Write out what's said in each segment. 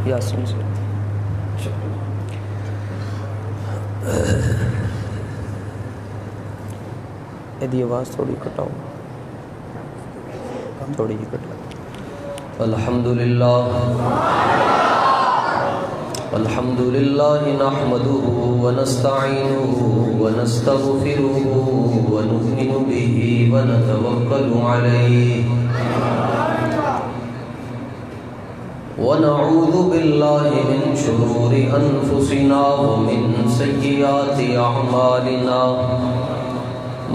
یاسین سے یہ آواز تھوڑی کٹاؤ، تھوڑی ہی کٹاؤ۔ الحمدللہ نحمده ونستعینه ونستغفره ونؤمن به ونتوکل علیہ ونعوذ باللہ من شرور انفسنا ومن سیئات اعمالنا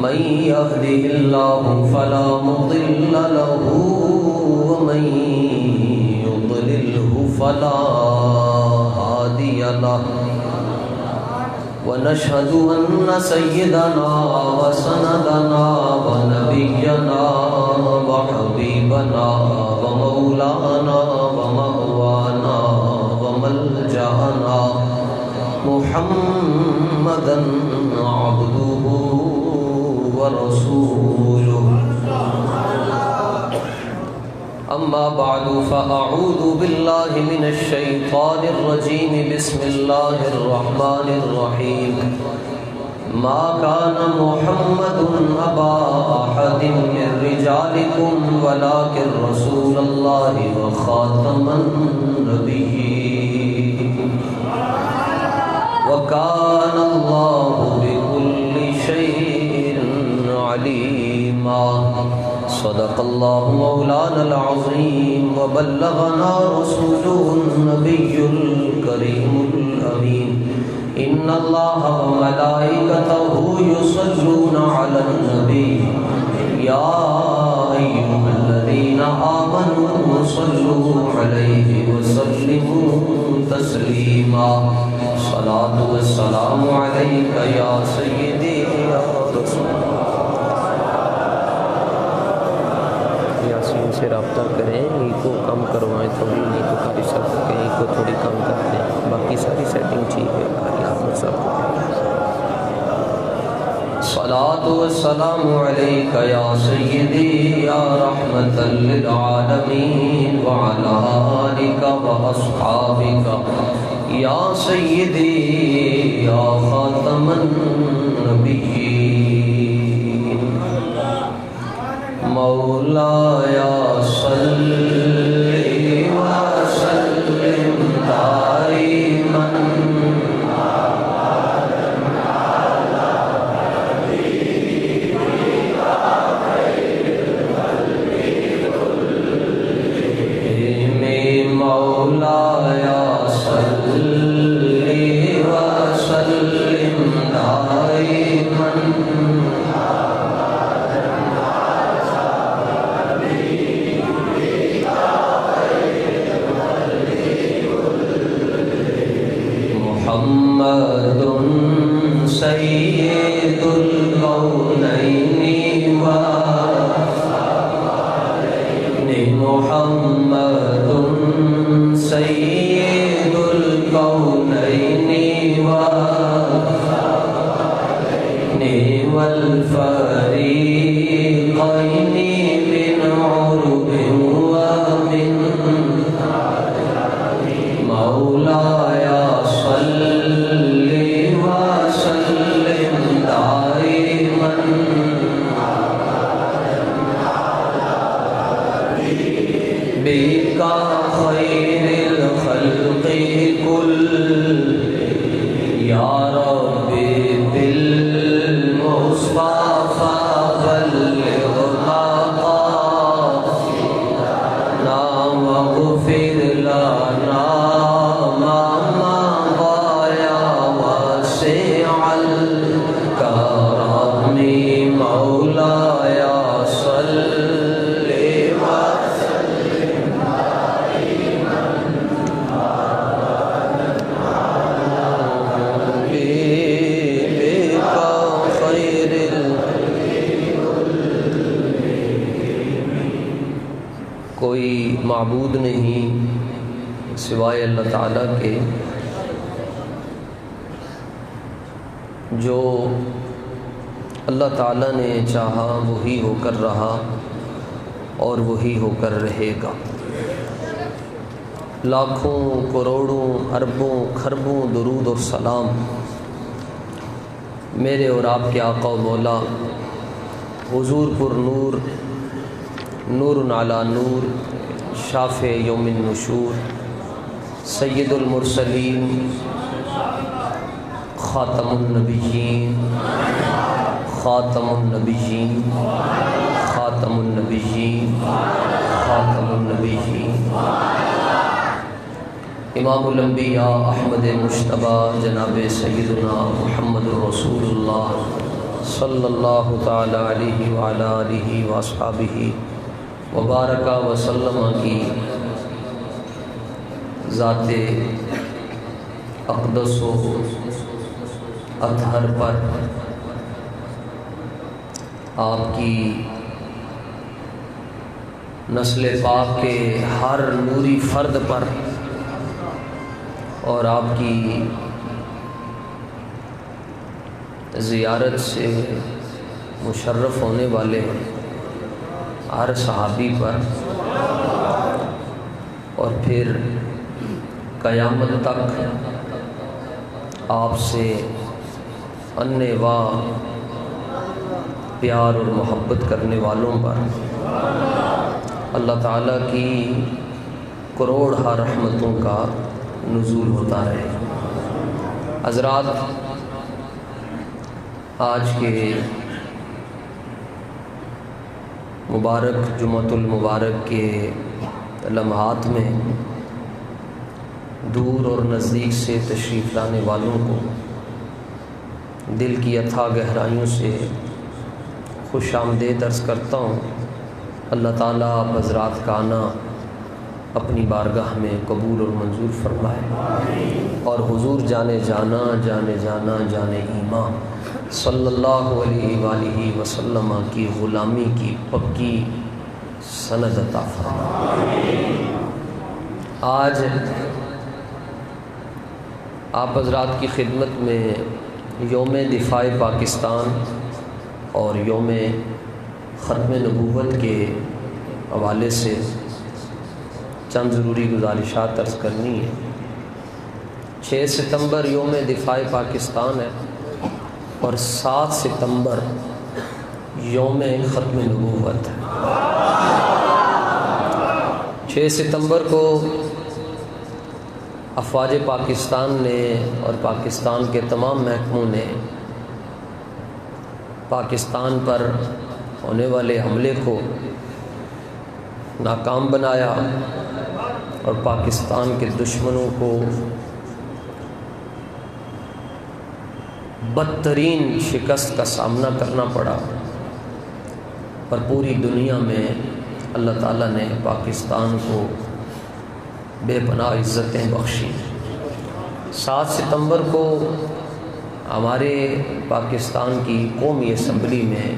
من يهده الله فلا مضل له ومن يضلله فلا هادي له ونشهد أن سيدنا وسندنا ونبينا وحبيبنا ومولانا ومأوانا وملجأنا محمدا عبده ورسوله أما بعد فأعوذ بالله من الشيطان الرجيم بسم الله الرحمن الرحيم ما كان محمد أبا أحد من رجالكم ولكن رسول الله وخاتم النبيين وكان الله بكل شيء عليما صدق الله مولانا العظيم وبلغنا رسوله النبي الكريم الأمين إن الله وملائكته يصلون على النبي يا أيها الذين آمنوا صلوا عليه وسلموا تسليما صلاة والسلام عليك يا سيدي يا رسول الله۔ یاسین سے رابطہ کریں، ای کو کم کروائیں تھوڑی، نہیں تو قاری صاحب کے ای کو تھوڑی کم کر دیں، باقی ساری سیٹنگ ٹھیک ہے۔ قاری احمد صاحب صلاة والسلام عليك يا سيدي يا رحمة للعالمين وعلى آلك وأصحابك يا سيدي يا خاتم النبيين مولاي صل وسلم دائما مولاي صل وسلم دائما محمد سید الکونین محمد سید الکونین والفریقین من عرب ومن مولاي صل وسلم دائما بك خير الخلق كل يا ربي بالمصطفى بلغ مقاصدنا واغفر لنا ما مضى يا واسع الكرم مولاي صل کوئی معبود نہیں سوائے اللہ تعالیٰ کے، جو اللہ تعالیٰ نے چاہا وہی ہو کر رہا اور وہی ہو کر رہے گا۔ لاکھوں کروڑوں اربوں خربوں درود اور سلام میرے اور آپ کے آقا و مولا حضور پر نور، نور علی نور، شافع یوم النشور، سید المرسلین، خاتم النبیین، خاتم النبیین، خاتم النبیین، خاتم النبیین، امام الانبیاء احمد مجتبیٰ جناب سیدنا محمد الرسول اللہ صلی اللہ تعالی علیہ وعلی آلہ واصحابہ وبارک وسلم کی ذات اقدس و اطہر پر، آپ کی نسل پاک کے ہر نوری فرد پر اور آپ کی زیارت سے مشرف ہونے والے ہر صحابی پر اور پھر قیامت تک آپ سے انواع پیار اور محبت کرنے والوں پر اللہ تعالیٰ کی کروڑ ہا رحمتوں کا نزول ہوتا رہے۔ حضرات، آج کے مبارک جمعۃ المبارک کے لمحات میں دور اور نزدیک سے تشریف لانے والوں کو دل کی اتھاہ گہرائیوں سے خوش آمدید عرض کرتا ہوں۔ اللہ تعالیٰ آپ حضرات کا آنا اپنی بارگاہ میں قبول اور منظور فرمائے، اور حضور جانے جانا جانے جانا جانے ایمان صلی اللہ علیہ وآلہ وسلم کی غلامی کی پکی سند عطا فرمائے۔ آج آپ حضرات کی خدمت میں یوم دفاع پاکستان اور یوم ختم نبوت کے حوالے سے چند ضروری گزارشات عرض کرنی ہے۔ 6 ستمبر یوم دفاع پاکستان ہے اور 7 ستمبر یوم ختم نبوت ہے۔ 6 ستمبر کو افواج پاکستان نے اور پاکستان کے تمام محکموں نے پاکستان پر ہونے والے حملے کو ناکام بنایا اور پاکستان کے دشمنوں کو بدترین شکست کا سامنا کرنا پڑا، اور پوری دنیا میں اللہ تعالیٰ نے پاکستان کو بے پناہ عزتیں بخشی۔ 7 ستمبر کو ہمارے پاکستان کی قومی اسمبلی میں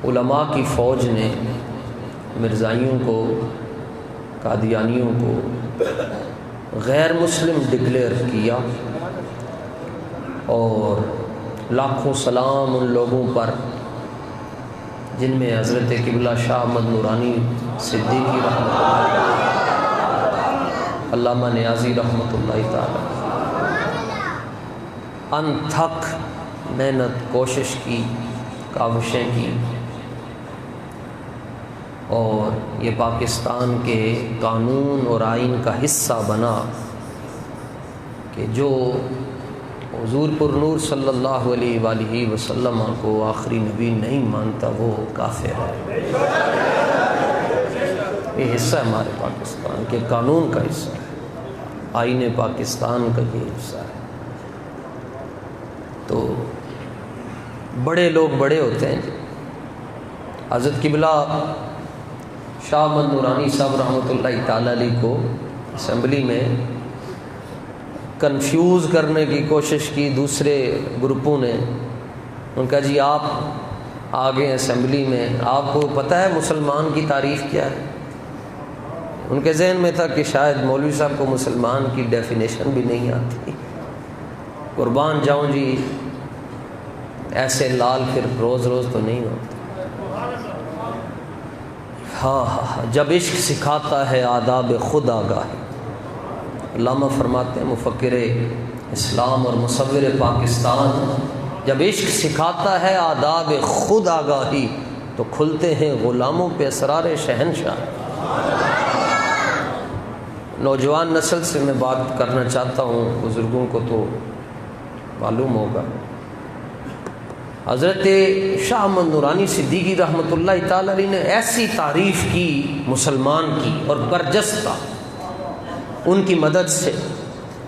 علماء کی فوج نے مرزائیوں کو، قادیانیوں کو غیر مسلم ڈکلیئر کیا، اور لاکھوں سلام ان لوگوں پر جن میں حضرت قبلہ شاہ احمد نورانی صدیقی رحمۃ اللہ، علامہ نیازی رحمۃ اللہ تعالی، انتھک محنت کوشش کی، کاوشیں کی، اور یہ پاکستان کے قانون اور آئین کا حصہ بنا کہ جو حضور پر نور صلی اللہ علیہ وآلہ وسلم کو آخری نبی نہیں مانتا وہ کافر ہے۔ یہ حصہ ہے ہمارے پاکستان کے قانون کا حصہ ہے، آئین پاکستان کا یہ حصہ ہے۔ تو بڑے لوگ بڑے ہوتے ہیں۔ حضرت قبلہ شاہ احمد نورانی صاحب رحمۃ اللہ تعالی علیہ کو اسمبلی میں کنفیوز کرنے کی کوشش کی دوسرے گروپوں نے۔ ان کا جی آپ آگے اسمبلی میں، آپ کو پتہ ہے مسلمان کی تعریف کیا ہے؟ ان کے ذہن میں تھا کہ شاید مولوی صاحب کو مسلمان کی ڈیفینیشن بھی نہیں آتی، قربان جاؤں جی، ایسے لال پھر روز روز تو نہیں ہوتے۔ ہاں جب عشق سکھاتا ہے آداب خود آگاہی۔ علامہ فرماتے ہیں مفکر اسلام اور مصور پاکستان، جب عشق سکھاتا ہے آداب خود آگاہی تو کھلتے ہیں غلاموں پہ اسرار شہنشاہ۔ نوجوان نسل سے میں بات کرنا چاہتا ہوں، بزرگوں کو تو معلوم ہوگا۔ حضرت شاہ احمد نورانی صدیقی رحمۃ اللہ تعالی علیہ نے ایسی تعریف کی مسلمان کی اور برجستہ، ان کی مدد سے،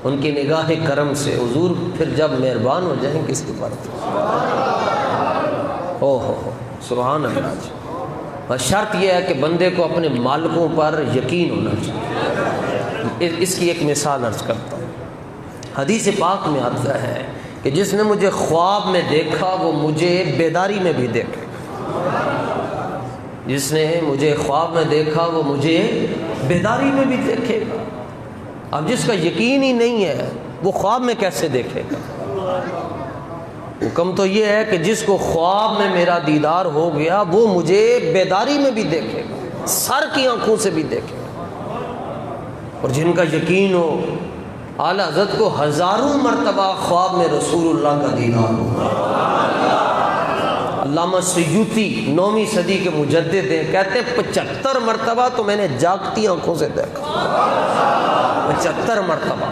ان کی نگاہ کرم سے۔ حضور پھر جب مہربان ہو جائیں کس کے پر ہو سبحان اللہ جی۔ بس شرط یہ ہے کہ بندے کو اپنے مالکوں پر یقین ہونا چاہیے۔ اس کی ایک مثال عرض کرتا ہوں۔ حدیث پاک میں آتا ہے کہ جس نے مجھے خواب میں دیکھا وہ مجھے بیداری میں بھی دیکھے گا۔ جس نے مجھے خواب میں دیکھا وہ مجھے بیداری میں بھی دیکھے گا۔ اب جس کا یقین ہی نہیں ہے وہ خواب میں کیسے دیکھے گا؟ حکم تو یہ ہے کہ جس کو خواب میں میرا دیدار ہو گیا وہ مجھے بیداری میں بھی دیکھے گا، سر کی آنکھوں سے بھی دیکھے گا۔ اور جن کا یقین ہو، اعلیٰ حضرت کو ہزاروں مرتبہ خواب میں رسول اللہ کا دیدار ہو۔ علامہ سیوطی 9ویں صدی کے مجدد ہیں، کہتے ہیں 75 مرتبہ تو میں نے جاگتی آنکھوں سے دیکھا۔ 75 مرتبہ۔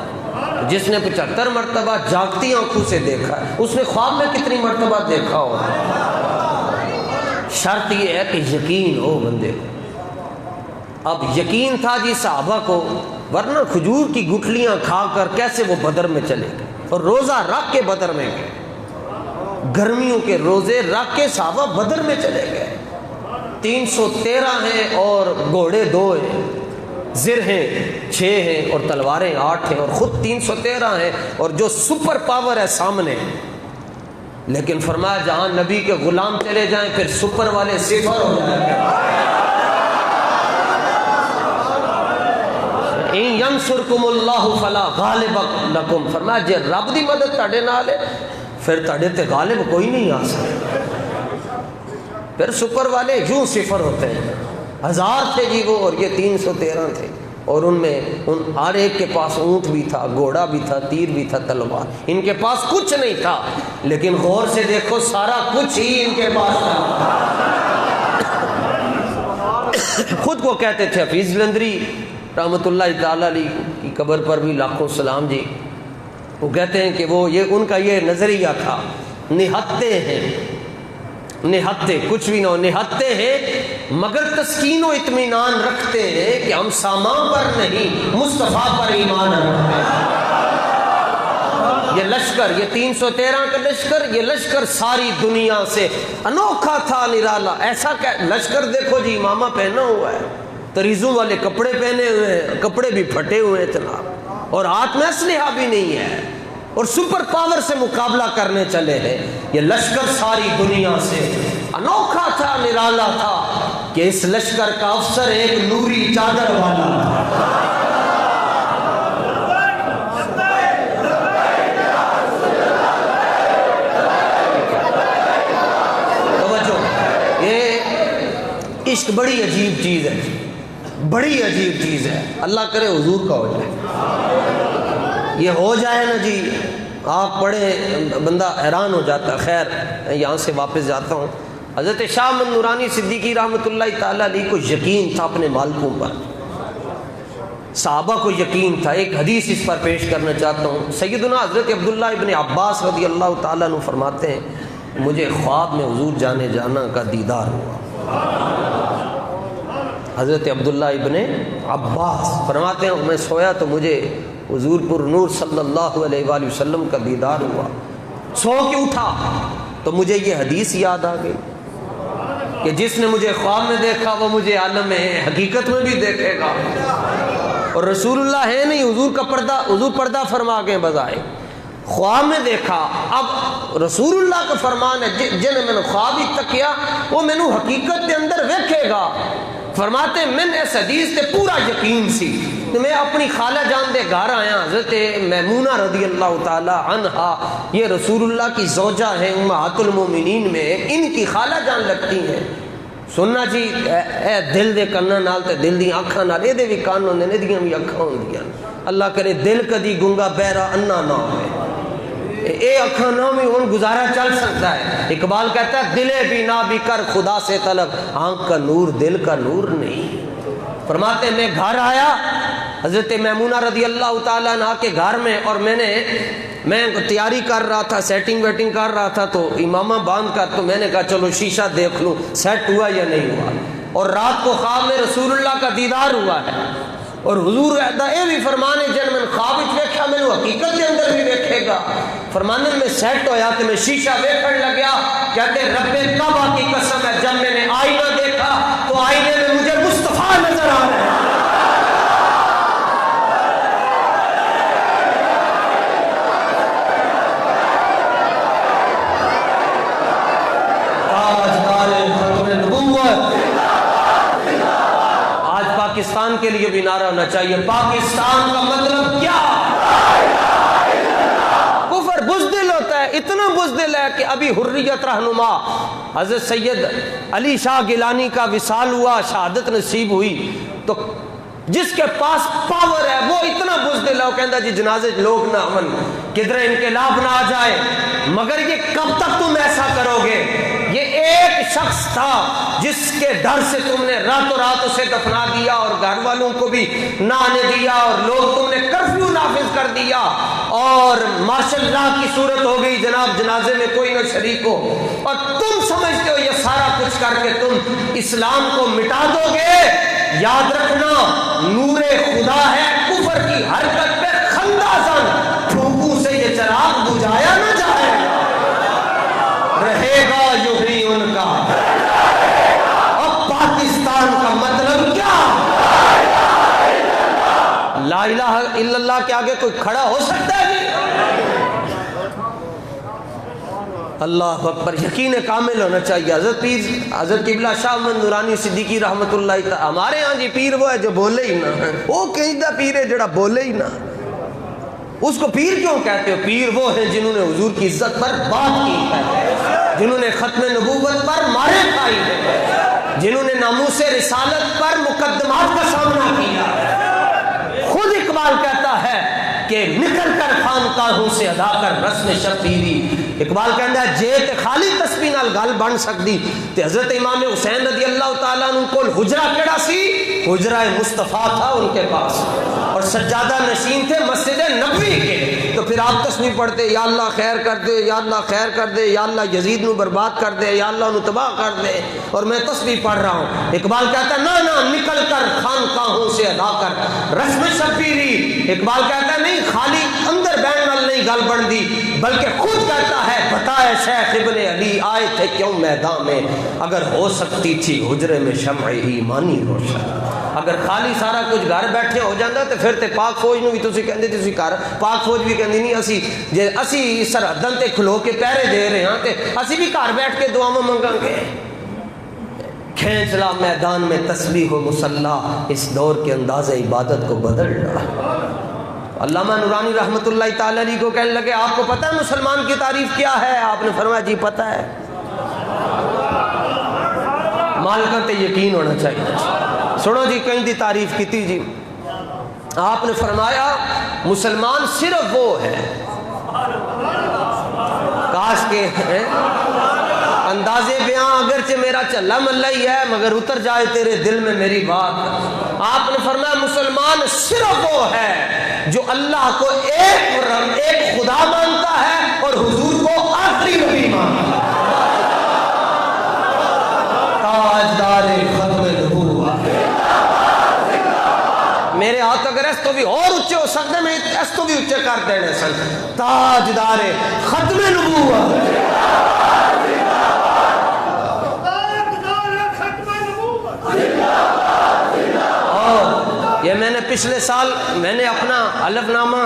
جس نے 75 مرتبہ جاگتی آنکھوں سے دیکھا ہے اس نے خواب میں کتنی مرتبہ دیکھا ہو؟ شرط یہ ہے کہ یقین ہو بندے کو۔ اب یقین تھا جی صحابہ کو، ورنہ کھجور کی گٹھلیاں کھا کر کیسے وہ بدر میں چلے گئے اور روزہ رکھ کے بدر میں گئے۔ گرمیوں کے روزے رکھ کے صحابہ بدر میں چلے گئے۔ 313 ہیں اور گھوڑے 2 ہیں، زر ہیں 6 ہیں اور تلواریں 8 ہیں، اور خود 313 ہیں اور جو سپر پاور ہے سامنے۔ لیکن فرمایا جہاں نبی کے غلام چلے جائیں پھر سپر والے صفر ہو جائیں گے۔ ان ینصرکم اللہ فلا غالب لکم، فرمایا جے رب دی مدد تہاڈے نال ہے پھر تہاڈے تے غالب کوئی نہیں آ سکتا۔ پھر سپر والے یوں صفر ہوتے ہیں۔ 1000 تھے جی وہ اور یہ 313 تھے، اور ان میں ہر ایک کے پاس اونٹ بھی تھا، گھوڑا بھی تھا، تیر بھی تھا، تلوار۔ ان کے پاس کچھ نہیں تھا لیکن غور سے دیکھو سارا کچھ ہی ان کے پاس تھا۔ خود کو کہتے تھے حفیظ جلندری رحمۃ اللہ تعالی علیہ کی قبر پر بھی لاکھوں سلام جی، وہ کہتے ہیں کہ وہ ان کا یہ نظریہ تھا، نہتے ہیں، نہتے کچھ بھی نہ ہو، نہتے ہیں مگر تسکین و اطمینان رکھتے ہیں کہ ہم سامان پر نہیں مصطفیٰ پر ایمان رکھتے ہیں۔ یہ لشکر، یہ 313 کا لشکر، یہ لشکر ساری دنیا سے انوکھا تھا، نرالا۔ ایسا کہ لشکر دیکھو جی امامہ پہنا ہوا ہے، تریزوں والے کپڑے پہنے ہوئے ہیں، کپڑے بھی پھٹے ہوئے ہیں جناب، اور ہاتھ میں اسلحہ بھی نہیں ہے، اور سپر پاور سے مقابلہ کرنے چلے ہیں۔ یہ لشکر ساری دنیا سے انوکھا تھا، نرالا تھا کہ اس لشکر کا افسر ایک نوری چادر والا تھا۔ عشق بڑی عجیب چیز ہے، بڑی عجیب چیز ہے۔ اللہ کرے حضور کا ہو جائے، یہ ہو جائے نا جی آپ پڑھے بندہ حیران ہو جاتا ہے۔ خیر یہاں سے واپس جاتا ہوں۔ حضرت شاہ احمد نورانی صدیقی رحمۃ اللہ تعالی علیہ کو یقین تھا اپنے مالکوں پر، صحابہ کو یقین تھا۔ ایک حدیث اس پر پیش کرنا چاہتا ہوں۔ سیدنا حضرت عبداللہ ابن عباس رضی اللہ تعالیٰ عنہ فرماتے ہیں مجھے خواب میں حضور جانے جانا کا دیدار ہوا۔ حضرت عبداللہ ابن عباس فرماتے ہیں میں سویا تو مجھے حضور پر نور صلی اللہ علیہ وآلہ وسلم کا دیدار ہوا۔ سو کے اٹھا تو مجھے یہ حدیث یاد آ گئی کہ جس نے مجھے خواب میں دیکھا وہ مجھے عالم حقیقت میں بھی دیکھے گا۔ اور رسول اللہ ہے نہیں، حضور کا پردہ، حضور پردہ فرما کے بظاہر خواب میں دیکھا۔ اب رسول اللہ کا فرمان ہے جنہیں میں نے خواب ہی تکیا وہ میں نے حقیقت کے اندر ویکھے گا۔ فرماتے ہیں میں نے اس حدیث سے پورا یقین سی میں اپنی خالہ جان دے گھر آیا، حضرت میمونہ رضی اللہ تعالی عنہا، یہ رسول اللہ کی زوجہ ہیں، امہات المومنین میں ان کی خالہ جان لگتی ہیں۔ سننا جی اے دل دے کنا نال تے دل دی اکھاں نال، اے دے وی کان ہوندے نے، ایدیاں وی اکھاں ہوندیاں، اللہ کرے دل کدی گنگا بہرا انا نہ ہوئے، اے اکھاں نہ بھی ان گزارا چل سکتا ہے۔ اقبال کہتا ہے دلے بھی نہ بھی کر خدا سے طلب، آنکھ کا نور دل کا نور نہیں۔ فرماتے میں گھر آیا حضرت میمونہ رضی اللہ تعالیٰ عنہ کے گھر میں، اور میں تیاری کر رہا تھا، سیٹنگ ویٹنگ کر رہا تھا، تو امامہ باندھ کر تو میں نے کہا چلو شیشہ دیکھ لوں سیٹ ہوا یا نہیں ہوا، اور رات کو خواب میں رسول اللہ کا دیدار ہوا ہے، اور حضور اے بھی فرمانے جن میں خواب وچ ویکھیا میں حقیقت کے اندر بھی ویکھے گا۔ فرمانے میں سیٹ ہویا تو میں شیشہ ویکھن لگیا، کہتے رب کعبہ کی قسم ہے جب میں نے آئینہ دیکھا تو آئینے میں مجھے مصطفیٰ نظر آ رہا ہے۔ پاکستان کے لیے بھی نعرہ ہونا چاہیے، پاکستان کا مطلب کیا؟ کفر بزدل ہوتا ہے، اتنا بزدل ہے کہ ابھی حریت رہنما حضرت سید علی شاہ گیلانی کا وصال ہوا، شہادت نصیب ہوئی، تو جس کے پاس پاور ہے وہ اتنا بزدل ہے، وہ کہتا جی جنازے لوگ نہ امن، کدھر انقلاب نہ آ جائے، مگر یہ کب تک تم ایسا کرو گے؟ یہ ایک شخص تھا جس کے ڈر سے تم نے راتوں رات اسے دفنا دیا، اور گھر والوں کو بھی نہ آنے دیا، اور لوگ تم نے کرفیو نافذ کر دیا، اور مارشل لا کی صورت ہو گئی، جناب جنازے میں کوئی نہ شریک ہو، اور تم سمجھتے ہو یہ سارا کچھ کر کے تم اسلام کو مٹا دو گے۔ یاد رکھنا نور خدا ہے، کفر کی حرکت پہ خندہ زن، پھونکوں سے یہ چراغ بجھایا نہ جائے، رہے گا یوں ہی ان کا۔ اب پاکستان کا مطلب کیا؟ لا الہ الا اللہ کے آگے کوئی کھڑا ہو سکتا ہے جی؟ اللہ اکبر، یقین کامل ہونا چاہیے۔ حضرت قبلہ شاہ محمد نورانی صدیقی رحمت اللہ تعالی، ہمارے ہاں جی پیر وہ ہے جو بولے ہی نہ، وہ کہیں دا پیر ہے جڑا بولے ہی نہ۔ اس کو پیر کیوں کہتے ہو؟ پیر وہ ہیں جنہوں نے حضور کی عزت پر بات کی ہے، جنہوں نے ختم نبوت پر مارے کھائی ہے، جنہوں نے ناموس رسالت پر مقدمات کا سامنا کیا۔ خود اقبال کہتا ہے کہ نکل کر خانقاہوں سے ادا کر رسم شبیری، اقبال کہتا ہے جے تے خالی تسبیح نال گل بن سکتی تے حضرت امام حسین رضی اللہ تعالیٰ عنہ کو حجرہ کیڑا سی؟ حجرہ مصطفیٰ تھا ان کے پاس، اور سجادہ نشین تھے مسجد نبوی کے، تو پھر آپ تسبیح پڑھتے یا اللہ خیر کر دے، یا اللہ خیر کر دے، یا اللہ یزید نو برباد کر دے، یا اللہ انہوں تباہ کر دے، اور میں تسبیح پڑھ رہا ہوں۔ اقبال کہتا ہے نہ نکل کر خانقاہوں سے ادا کر رسم شبیری، اقبال کہتا ہے نہیں خالی اندر بین نال نہیں گل بن دی، بلکہ خود کہتا ہے بتائے شیخ ابن علی آئے تھے کیوں میدان میں، اگر ہو سکتی تھی حجرے میں شمع ایمانی روشن۔ اگر خالی سارا کچھ گھر بیٹھے ہو جاتا تو پھر تے پاک فوج نو بھی تسی کہندے تسی گھر، پاک فوج بھی کہندی نہیں اسی جے اسی سرحداں تے کھلو کے پہرے دے رہے ہاں تے اسی بھی گھر بیٹھ کے دعاواں منگاں گے۔ کھینچ لا میدان میں تسبیح و مصلی، اس دور کے انداز عبادت کو بدل ڈالا۔ علامہ نورانی رحمت اللہ تعالی علیہ کو کہنے لگے آپ کو پتہ ہے مسلمان کی تعریف کیا ہے؟ آپ نے فرمایا جی پتہ ہے۔ مالکاں تے یقین ہونا چاہیے۔ سنو جی کہیں دی تعریف کی تھی جی، آپ نے فرمایا مسلمان صرف وہ ہے، کاش کے انداز بیاں اگرچہ میرا چلا ملا ہی ہے مگر اتر جائے تیرے دل میں میری بات۔ آپ نے فرمایا مسلمان صرف وہ ہے جو اللہ کو ایک خدا مانتا ہے اور حضور کو آخری نبی مانتا ہے، تاجدار ختم نبوت۔ میرے ہاتھ اگر اس تو بھی اور اونچے ہو سکتے میں اس تو بھی اونچے کر دینے سن، تاجدار ختم نبوت۔ یہ میں نے پچھلے سال میں نے اپنا حلف نامہ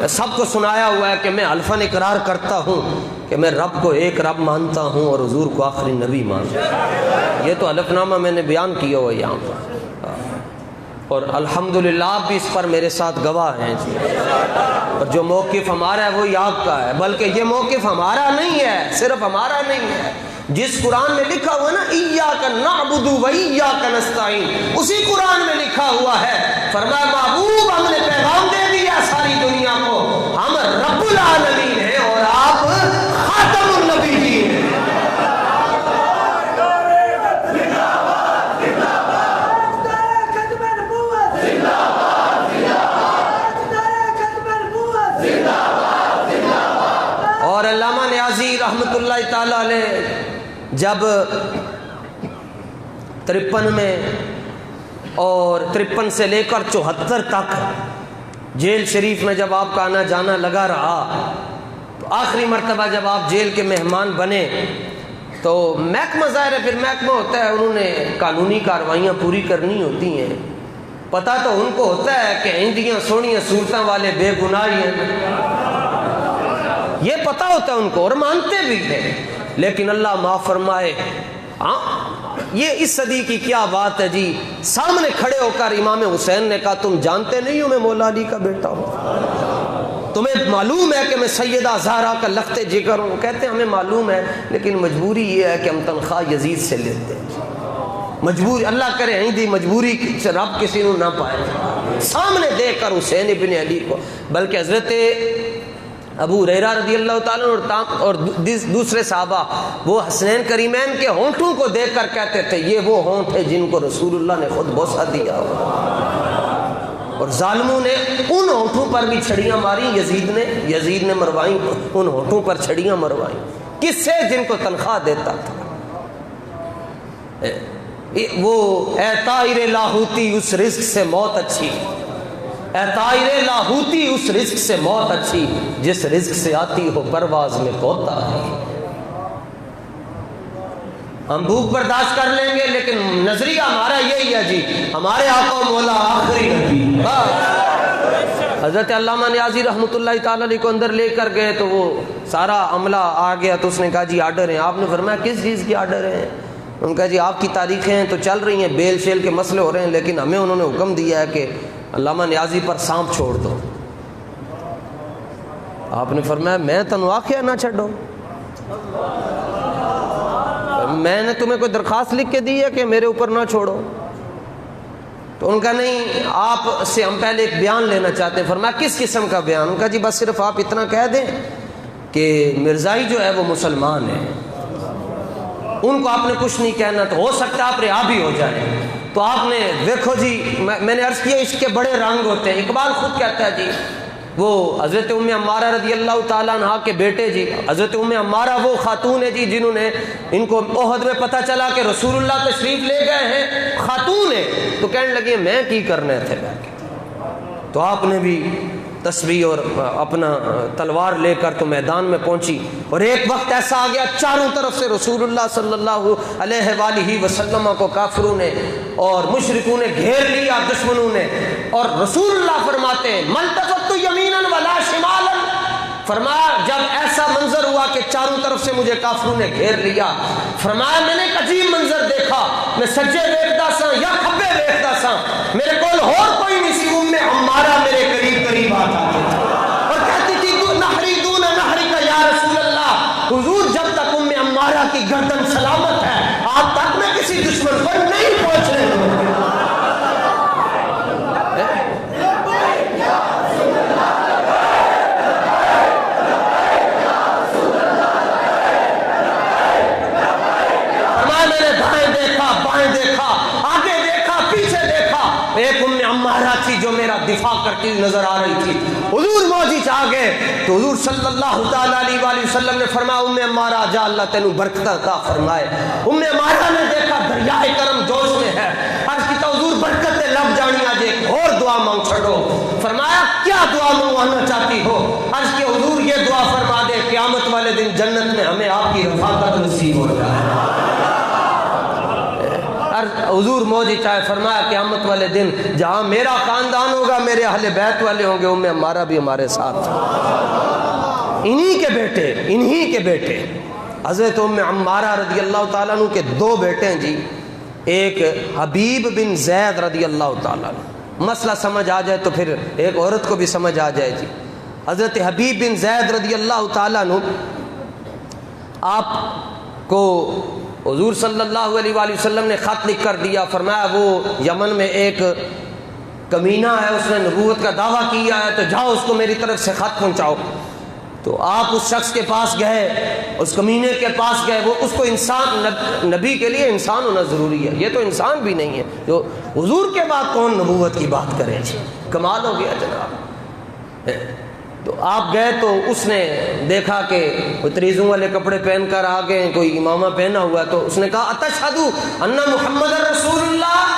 سب کو سنایا ہوا ہے کہ میں حلفاً اقرار کرتا ہوں کہ میں رب کو ایک رب مانتا ہوں اور حضور کو آخری نبی مانتا ہوں۔ یہ تو حلف نامہ میں نے بیان کیا ہوا یہاں پر۔ اور الحمدللہ آپ بھی اس پر میرے ساتھ گواہ ہیں جی. اور جو موقف ہمارا ہے وہی آپ کا ہے، بلکہ یہ موقف ہمارا نہیں ہے، صرف ہمارا نہیں ہے. جس قرآن میں لکھا ہوا ہے نا ایاک نعبد و ایاک نستعین، اسی قرآن میں لکھا ہوا ہے، فرمایا محبوب ہم نے پیغام دے دیا ساری دنیا کو، ہم رب العالمین ہیں اور آپ خاتم النبیین ہیں. اور علامہ نیازی رحمۃ اللہ تعالی علیہ جب 53 میں اور 53 سے لے کر 74 تک جیل شریف میں جب آپ کا آنا جانا لگا رہا، تو آخری مرتبہ جب آپ جیل کے مہمان بنے تو محکمہ ظاہر ہے، پھر محکمہ ہوتا ہے، انہوں نے قانونی کارروائیاں پوری کرنی ہوتی ہیں. پتہ تو ان کو ہوتا ہے کہ ہندیاں سونیاں صورتوں والے بے گناہ ہیں، یہ پتہ ہوتا ہے ان کو اور مانتے بھی ہیں، لیکن اللہ معاف فرمائے. یہ اس صدی کی کیا بات ہے جی، سامنے کھڑے ہو کر امام حسین نے کہا تم جانتے نہیں ہو میں مولا علی کا بیٹا ہوں، تمہیں معلوم ہے کہ میں سیدہ زہرا کا لخت جگر ہوں. کہتے ہیں ہمیں معلوم ہے لیکن مجبوری یہ ہے کہ ہم تنخواہ یزید سے لیتے ہیں، مجبوری. اللہ کرے ہندی مجبوری سے رب کسی کو نہ پائے. سامنے دیکھ کر حسین ابن علی کو، بلکہ حضرت ابو ہریرہ رضی اللہ تعالیٰ اور دوسرے صحابہ وہ حسنین کریمین کے ہونٹوں کو دیکھ کر کہتے تھے یہ وہ ہونٹ ہے جن کو رسول اللہ نے خود بوسہ دیا. اور ظالموں نے ان ہونٹوں پر بھی چھڑیاں ماری، یزید نے مروائیں، ان ہونٹوں پر چھڑیاں مروائیں. کس سے؟ جن کو تنخواہ دیتا تھا. وہ اے طائر لاہوتی اس رزق سے موت اچھی، اے طائر لاہوتی اس رزق سے موت اچھی، جس رزق سے آتی ہو پرواز میں کوتا ہے. ہم بھوک برداشت کر لیں گے لیکن نظریہ ہمارا یہی ہے جی، ہمارے آقا مولا آخری نبی. حضرت علامہ نیازی رحمۃ اللہ تعالی علیہ کو اندر لے کر گئے تو وہ سارا عملہ آ گیا، تو اس نے کہا جی آرڈر ہیں. آپ نے فرمایا کس چیز کی آرڈر ہیں؟ انہوں نے کہا جی آپ کی تاریخیں تو چل رہی ہیں، بیل شیل کے مسئلے ہو رہے ہیں، لیکن ہمیں انہوں نے حکم دیا ہے کہ علامہ نیازی پر سانپ چھوڑ دو. آپ نے فرمایا میں تنو آخیا نہ چھڑو، میں نے تمہیں کوئی درخواست لکھ کے دی ہے کہ میرے اوپر نہ چھوڑو. تو ان کا نہیں، آپ سے ہم پہلے ایک بیان لینا چاہتے ہیں. فرمایا کس قسم کا بیان؟ ان کا جی بس صرف آپ اتنا کہہ دیں کہ مرزائی جو ہے وہ مسلمان ہے، ان کو آپ نے کچھ نہیں کہنا، تو ہو سکتا ہے آپ رہا بھی ہو جائے. تو آپ نے دیکھو جی میں نے عرض کیا عشق کے بڑے رنگ ہوتے ہیں. اقبال خود کہتا ہے جی، وہ حضرت ام عمارہ رضی اللہ تعالیٰ عنہ کے بیٹے جی، حضرت ام عمارہ وہ خاتون ہے جی جنہوں نے، ان کو احد میں پتہ چلا کہ رسول اللہ تشریف لے گئے ہیں، خاتون ہے، تو کہنے لگی میں کی کرنے تھے بیٹھ کے. تو آپ نے بھی تسبیح اور اپنا تلوار لے کر تو میدان میں پہنچی. اور ایک وقت ایسا آ گیا چاروں طرف سے رسول اللہ صلی اللہ علیہ وآلہ وسلم کو کافروں نے اور مشرکوں نے گھیر لیا، دشمنوں نے. اور رسول اللہ فرماتے ہیں ملتفت یمینا ولا شمالا، فرمایا جب ایسا منظر ہوا کہ چاروں طرف سے مجھے کافروں نے گھیر لیا، فرمایا میں نے ایک عجیب منظر دیکھا، میں سجے دیکھتا سا یا کھبے دیکھتا سا، میرے کول اور کوئی نہیں سی. ام عمارہ میرے قریب آ جاتی تھی اور کہتی تھی نحری دون نحری کا یا رسول اللہ، حضور جب تک ام عمارہ کی گردن سلامت ہے آپ تک میں کسی دشمن پر نہیں پہنچنے دوں. میں نے دائیں دیکھا، بائیں دیکھا، آگے دیکھا، پیچھے دیکھا، ایک ام عمارہ تھی جو میرا دفاع کرتی نظر آ رہی تھی. حضور موجی چاہ گئے تو حضور صلی اللہ تعالیٰ علیہ وآلہ وسلم نے فرمایا ام عمارہ جا اللہ تینوں برکت عطا فرمائے. ام عمارہ نے دیکھا دریائے کرم جوش میں ہے، عرض کیتا حضور برکت لب جانی آج ایک اور دعا مانگ چھڑو. فرمایا کیا دعا منگوانا چاہتی ہو؟ عرض کی حضور یہ دعا فرما دے قیامت والے دن جنت میں ہمیں آپ کی رفاقت نصیب ہو جائے. حضور موجی چاہے فرمایا قیامت والے دن جہاں میرا خاندان ہوگا، میرے اہل بیت والے ہوں گے، ام عمارہ بھی ہمارے ساتھ. انہی کے بیٹے حضرت ام عمارہ رضی اللہ تعالیٰ عنہ کے دو بیٹے ہیں جی. ایک حبیب بن زید رضی اللہ تعالیٰ عنہ، مسئلہ سمجھ آ جائے تو پھر ایک عورت کو بھی سمجھ آ جائے جی۔ حضرت حبیب بن زید رضی اللہ تعالیٰ عنہ آپ کو حضور صلی اللہ علیہ وآلہ وسلم نے خط لکھ کر دیا، فرمایا وہ یمن میں ایک کمینہ ہے، اس نے نبوت کا دعویٰ کیا ہے، تو جاؤ اس کو میری طرف سے خط پہنچاؤ۔ تو آپ اس شخص کے پاس گئے، اس کمینے کے پاس گئے، وہ اس کو انسان، نبی کے لیے انسان ہونا ضروری ہے، یہ تو انسان بھی نہیں ہے، جو حضور کے بعد کون نبوت کی بات کرے جی، کمال ہو گیا جناب۔ تو آپ گئے تو اس نے دیکھا کہ وہ تریزوں والے کپڑے پہن کر آگے کوئی امامہ پہنا ہوا ہے، تو اس نے کہا اتشہدو ان محمد رسول اللہ۔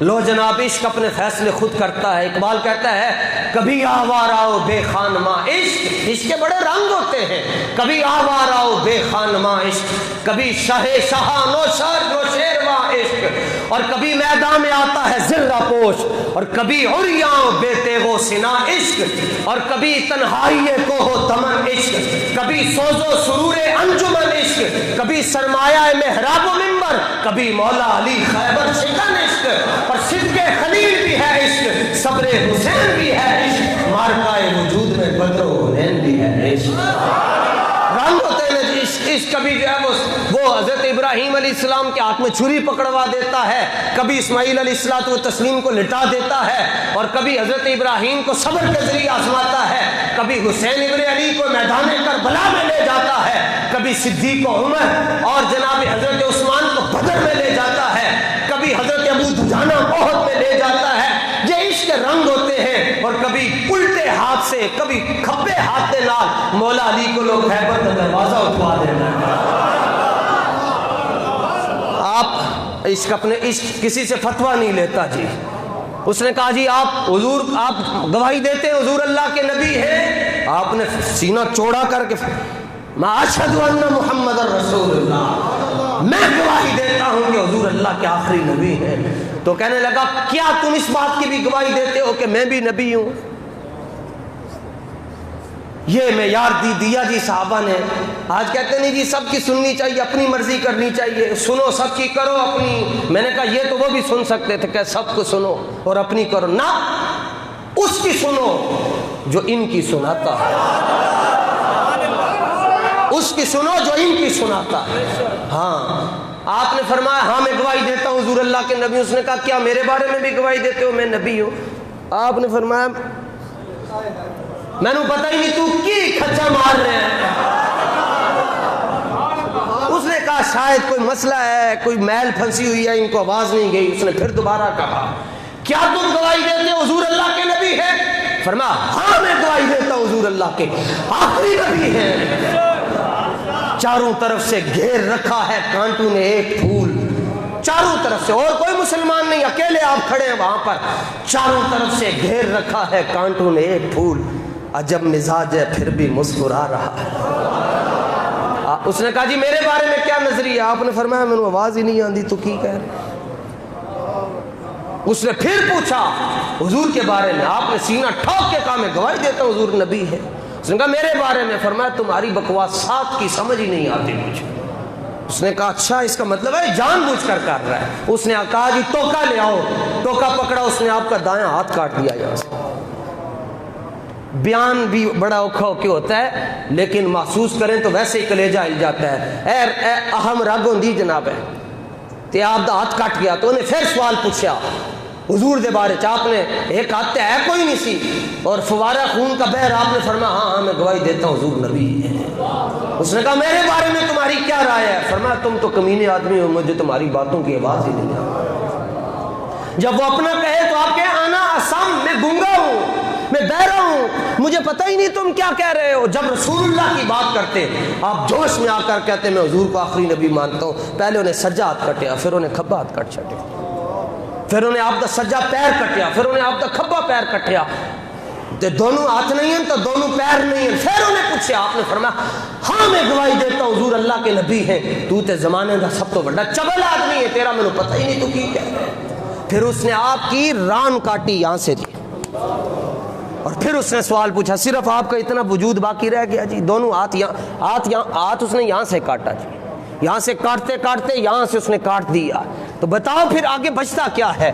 لو جناب، عشق اپنے فیصلے خود کرتا ہے۔ اقبال کہتا ہے کبھی آوارہ و بے خانماں عشق، عشق کے بڑے رنگ ہوتے ہیں، کبھی آوارہ و بے خانماں عشق، کبھی شاہ شاہ نو شیرواں عشق، اور کبھی میدان میں آتا ہے زرہ پوش، اور کبھی عریاں بے تیغ و سنا عشق، اور کبھی تنہائی کوہ دمن عشق، کبھی سوز و سرور انجمن عشق، کبھی سرمایہ محراب و منبر، کبھی مولا علی خیبر شکن عشق، اور صدق خلیل بھی ہے عشق، صبر حسین بھی ہے عشق، مارکہ وجود میں بدر و حنین بھی ہے عشق۔ رنگ ہوتے ہیں عشق، کبھی جو ہے وہ حضرت ابراہیم علیہ السلام کے ہاتھ میں چھری پکڑوا دیتا ہے، کبھی اسماعیل علیہ السلام و تسلیم کو لٹا دیتا ہے، اور کبھی حضرت ابراہیم کو صبر کے ذریعے آزماتا ہے، کبھی حسین ابن علی کو میدان کربلا میں لے جاتا ہے، کبھی صدیق و عمر اور جناب حضرت عثمان کو بدر میں لے جاتا ہے، کبھی حضرت ابو دجانہ احد میں لے جاتا ہے۔ یہ عشق کے رنگ ہوتے ہیں، اور کبھی الٹے ہاتھ سے، کبھی کھبے ہاتھ کے نال مولا علی کو لوگ خیبر کا دروازہ اٹھوا دینا۔ آپ عشق، اپنے عشق کسی سے فتویٰ نہیں لیتا جی۔ اس نے کہا جی آپ گواہی دیتے ہیں حضور اللہ کے نبی ہیں؟ آپ نے سینہ چوڑا کر کے میں اشہد ان محمد رسول اللہ، میں گواہی دیتا ہوں کہ حضور اللہ کے آخری نبی ہیں۔ تو کہنے لگا کیا تم اس بات کی بھی گواہی دیتے ہو کہ میں بھی نبی ہوں؟ یہ معیار دیا جی صحابہ نے۔ آج کہتے نہیں جی سب کی سننی چاہیے، اپنی مرضی کرنی چاہیے، سنو سب کی کرو اپنی۔ میں نے کہا یہ تو وہ بھی سن سکتے تھے کہ سب کو سنو اور اپنی کرو، نہ اس کی سنو جو ان کی سناتا ہے، اس کی سنو جو ان کی سناتا ہے۔ ہاں آپ نے فرمایا ہاں میں گواہی دیتا ہوں حضور اللہ کے نبی۔ اس نے کہا کیا میرے بارے میں بھی گواہی دیتے ہو میں نبی ہوں؟ آپ نے فرمایا میں نے پتہ ہی نہیں تو کی کھچا مار رہے ہیں۔ اس نے کہا شاید کوئی مسئلہ ہے، کوئی میل پھنسی ہوئی ہے، ان کو آواز نہیں گئی۔ اس نے پھر دوبارہ کہا کیا تم گواہی دیتے ہو حضور اللہ کے نبی ہیں؟ فرمایا ہاں میں گواہی دیتا ہوں حضور اللہ کے آخری نبی ہیں۔ چاروں طرف سے گھیر رکھا ہے کانٹوں نے ایک پھول، چاروں طرف سے، اور کوئی مسلمان نہیں، اکیلے آپ کھڑے ہیں وہاں پر، چاروں طرف سے گھیر رکھا ہے کانٹوں نے ایک پھول، عجب مزاج ہے پھر بھی مسکرا رہا ہے۔ اس نے کہا جی میرے بارے میں کیا نظریہ؟ آپ نے فرمایا میں نے آواز ہی نہیں آندی تو کی کہہ رہے۔ اس نے پھر پوچھا حضور کے بارے میں، آپ نے سینہ ٹھوک کے کہا میں گواہی دیتا ہوں حضور نبی ہے۔ اس نے کہا میرے بارے میں؟ فرمایا تمہاری بکواسات کی سمجھ ہی نہیں آتی مجھے۔ اس نے کہا اچھا اس کا مطلب ہے جان بوجھ کر کر رہا ہے۔ اس نے کہا جی ٹوکا لے آؤ۔ ٹوکا پکڑا، اس نے آپ کا دایاں ہاتھ کاٹ دیا یہاں سے۔ بیان بھی بڑا اوکھا اوکھے ہوتا ہے، لیکن محسوس کریں تو ویسے ہی کلیجہ ہل جاتا ہے۔ اے اہم رگ ہوندی جناب ہے تے آپ دا ہاتھ کٹ گیا۔ تو انہیں پھر سوال پوچھا حضور دے بارے چ، آپ نے ایک ہاتھ ہے کوئی نہیں سی اور فوارہ خون کا بہر، آپ نے فرمایا ہاں میں گواہی دیتا ہوں حضور نبی ہے۔ اس نے کہا میرے بارے میں تمہاری کیا رائے ہے؟ فرمایا تم تو کمینے آدمی ہو، مجھے تمہاری باتوں کی آواز ہی نہیں آتی۔ جب وہ اپنا کہے تو آپ کہیں آنا اسم، میں گونگا ہوں، میں بہرا ہوں، مجھے پتہ ہی نہیں تم کیا کہہ رہے ہو۔ جب رسول اللہ کی بات کرتے آپ جوش میں آ کر کہتے میں حضور کو آخری نبی مانتا ہوں۔ پہلے انہیں سجا ہاتھ کٹیا، پھر انہیں کھبا ہاتھ کٹ چھٹے، پھر انہیں آپ دا سجا پیر کٹیا، پھر انہیں آپ دا کھبا پیر کٹیا۔ دونوں ہاتھ نہیں ہیں تو دونوں پیر نہیں ہیں۔ پھر انہیں پوچھا، آپ نے فرمایا ہاں میں گواہی دیتا ہوں حضور اللہ کے نبی ہیں، تو تے زمانے دا سب تو بڑا چبل آدمی ہے، تیرا میں نے پتہ ہی نہیں تو کی کہہ رہے۔ پھر اس نے آپ کی ران کاٹی یہاں سے جی، اور پھر اس نے سوال پوچھا صرف آپ کا اتنا وجود باقی رہ گیا جی؟ دونوں ہاتھ اس نے یہاں سے کاٹا جی، یہاں سے کاٹتے کاٹتے یہاں سے اس نے کاٹ دیا۔ تو بتاؤ پھر آگے بچتا کیا ہے؟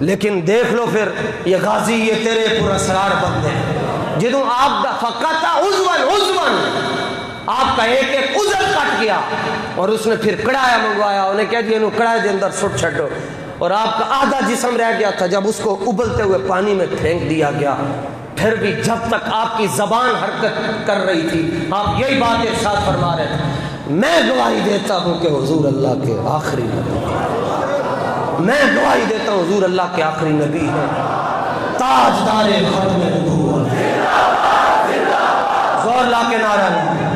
لیکن دیکھ لو پھر یہ غازی یہ تیرے پراسرار بندے جدوں آپ دا فقط عضون آپ کا ایک ایک عضو کٹ گیا اور اس نے پھر کڑایا منگوایا، انہیں کہہ دیا کڑائے دے اندر سٹ چھڈو، اور آپ کا آدھا جسم رہ گیا تھا، جب اس کو ابلتے ہوئے پانی میں پھینک دیا گیا، پھر بھی جب تک آپ کی زبان حرکت کر رہی تھی آپ یہی بات ارشاد فرما رہے تھے، میں گواہی دیتا ہوں کہ حضور اللہ کے آخری نبی، میں گواہی دیتا ہوں حضور اللہ کے آخری نبی ہیں، تاجدار ختم نبوت، زور لا کے نعرہ لیں۔